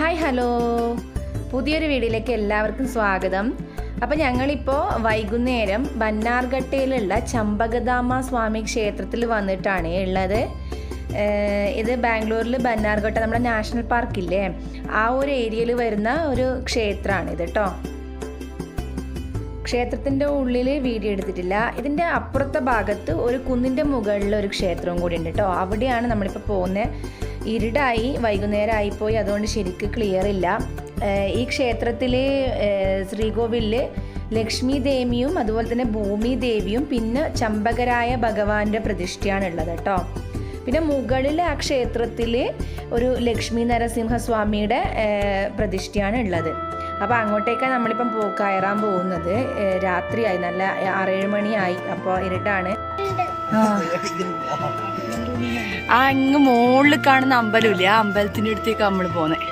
Hi hello, പുതിയൊരു വീഡിയോയിലേക്ക് എല്ലാവർക്കും സ്വാഗതം. അപ്പോൾ ഞങ്ങളിപ്പോൾ വൈകുന്നേരം ബന്നാർഘട്ടയിലുള്ള ചമ്പകധാമ സ്വാമി ക്ഷേത്രത്തിൽ വന്നിട്ടാണ് ഉള്ളത്. ഇത് ബാംഗ്ലൂരിൽ ബന്നാർഘട്ട നമ്മുടെ നാഷണൽ പാർക്കില്ലേ, ആ ഒരു ഏരിയയിൽ വരുന്ന ഒരു ക്ഷേത്രമാണിത് കേട്ടോ. ക്ഷേത്രത്തിൻ്റെ ഉള്ളിൽ വീഡിയോ എടുത്തിട്ടില്ല. ഇതിൻ്റെ അപ്പുറത്തെ ഭാഗത്ത് ഒരു കുന്നിൻ്റെ മുകളിൽ ഒരു ക്ഷേത്രവും കൂടി ഉണ്ട് കേട്ടോ. അവിടെയാണ് നമ്മളിപ്പോൾ പോകുന്നത്. ഇരുടായി, വൈകുന്നേരം ആയിപ്പോയി, അതുകൊണ്ട് ശരിക്ക് ക്ലിയർ ഇല്ല. ഈ ക്ഷേത്രത്തിൽ ശ്രീകോവിലിൽ ലക്ഷ്മി ദേവിയും അതുപോലെ തന്നെ ഭൂമി ദേവിയും പിന്നെ ചമ്പകരായ ഭഗവാന്റെ പ്രതിഷ്ഠയാണ് ഉള്ളത് കേട്ടോ. പിന്നെ മുകളിൽ ആ ക്ഷേത്രത്തിൽ ഒരു ലക്ഷ്മി നരസിംഹസ്വാമിയുടെ പ്രതിഷ്ഠയാണ് ഉള്ളത്. അപ്പോൾ അങ്ങോട്ടേക്കാണ് നമ്മളിപ്പം കയറാൻ പോകുന്നത്. രാത്രിയായി, നല്ല 6-7 മണിയായി, അപ്പോൾ ഇരുട്ടാണ്. ആ അങ്ങ് മുകളിൽ കാണുന്ന അമ്പലമില്ലേ, ആ അമ്പലത്തിൻ്റെ അടുത്തേക്ക് നമ്മൾ പോകുന്നത്.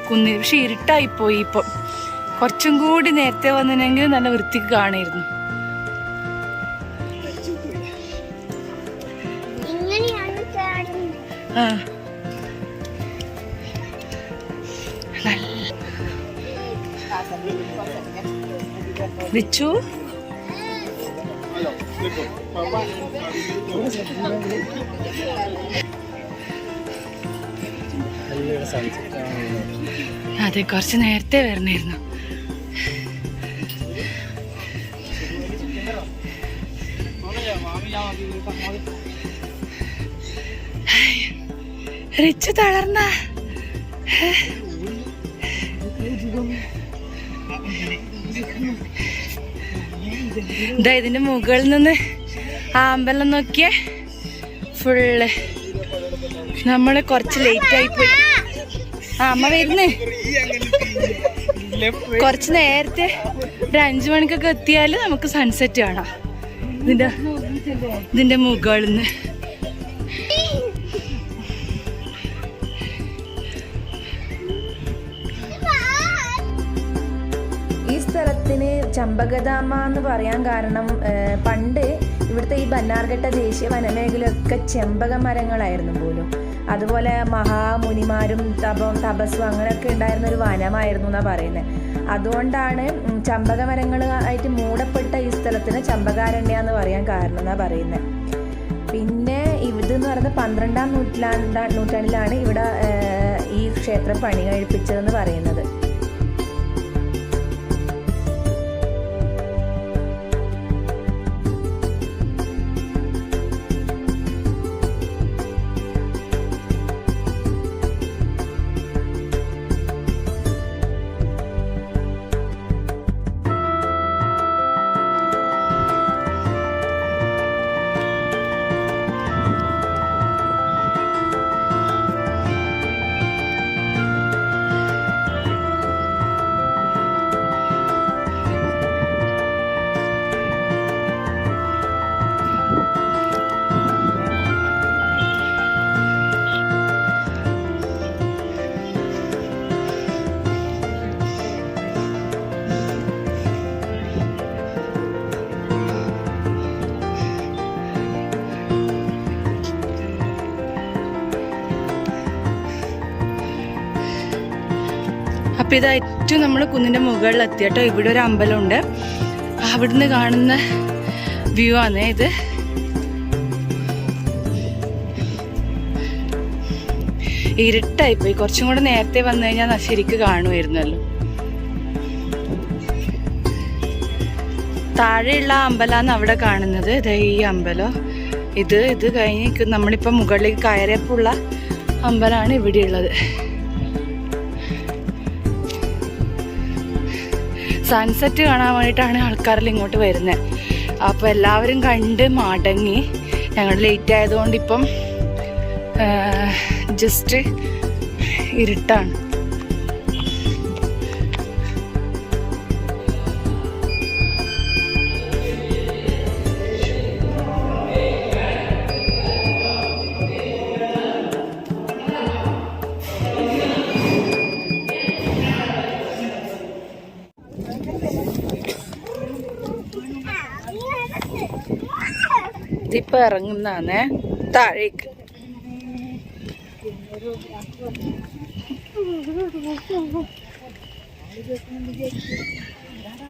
കുന്നിൽ പക്ഷെ ഇരുട്ടായിപ്പോയി. ഇപ്പം കുറച്ചും കൂടി നേരത്തെ വന്നിനെങ്കിൽ നല്ല വൃത്തിക്ക് കാണായിരുന്നു. വിച്ചു അതെ, കുറച്ച് നേരത്തെ വരണമായിരുന്നു. റിച്ചു തളർന്ന ഇതാ ഇതിന്റെ മുകളിൽ നിന്ന് ആ അമ്പലം നോക്കിയേ, ഫുള്ള്. നമ്മള് കുറച്ച് ലേറ്റ് ആയിപ്പോയി. ആ അമ്മ വരുന്നേ. കുറച്ച് നേരത്തെ ഒരു 5 മണിക്കൊക്കെ എത്തിയാല് നമുക്ക് സൺസെറ്റ് കാണാം ഇതിന്റെ മുകളിൽ നിന്ന്. ഈ സ്ഥലത്തിന് ചമ്പകധാമ എന്ന് പറയാൻ കാരണം പണ്ട് ഇവിടുത്തെ ഈ ബന്നാർഘട്ട ദേശീയ വനമേഖലയൊക്കെ ചെമ്പക മരങ്ങളായിരുന്നു പോലും. അതുപോലെ മഹാമുനിമാരും തപസ്സും അങ്ങനെയൊക്കെ ഉണ്ടായിരുന്ന ഒരു വനമായിരുന്നു എന്നാണ് പറയുന്നത്. അതുകൊണ്ടാണ് ചമ്പക മരങ്ങൾ ആയിട്ട് മൂടപ്പെട്ട ഈ സ്ഥലത്തിന് ചമ്പകാരണ്യ എന്ന് പറയാൻ കാരണം എന്നാണ് പറയുന്നത്. പിന്നെ ഇതെന്ന് പറയുന്നത് 12-ാം നൂറ്റാണ്ടിലാണ് ഇവിടെ ഈ ക്ഷേത്രം പണി കഴിപ്പിച്ചതെന്ന് പറയുന്നത്. അപ്പം ഇത് ഏറ്റവും നമ്മൾ കുന്നിൻ്റെ മുകളിൽ എത്തിയട്ടോ. ഇവിടെ ഒരു അമ്പലമുണ്ട്, അവിടുന്ന് കാണുന്ന വ്യൂ ആണ് ഇത്. ഇരുട്ടായിപ്പോയി. കുറച്ചും കൂടെ നേരത്തെ വന്നു കഴിഞ്ഞാൽ ശരിക്ക് കാണുമായിരുന്നല്ലോ. താഴെയുള്ള അമ്പലമാണ് അവിടെ കാണുന്നത്. ഈ അമ്പലം ഇത് കഴിഞ്ഞ് നമ്മളിപ്പോൾ മുകളിലേക്ക് കയറിയപ്പോഴുള്ള അമ്പലമാണ് ഇവിടെയുള്ളത്. സൺസെറ്റ് കാണാൻ വേണ്ടിയിട്ടാണ് ആൾക്കാരെല്ലാം ഇങ്ങോട്ട് വരുന്നത്. അപ്പോൾ എല്ലാവരും കണ്ട് മടങ്ങി. ഞങ്ങൾ ലേറ്റ് ആയതുകൊണ്ട് ഇപ്പം ജസ്റ്റ് ഇരുട്ടാണ്. ഇതിപ്പോൾ ഇറങ്ങുന്നതാണേ താഴേക്ക്.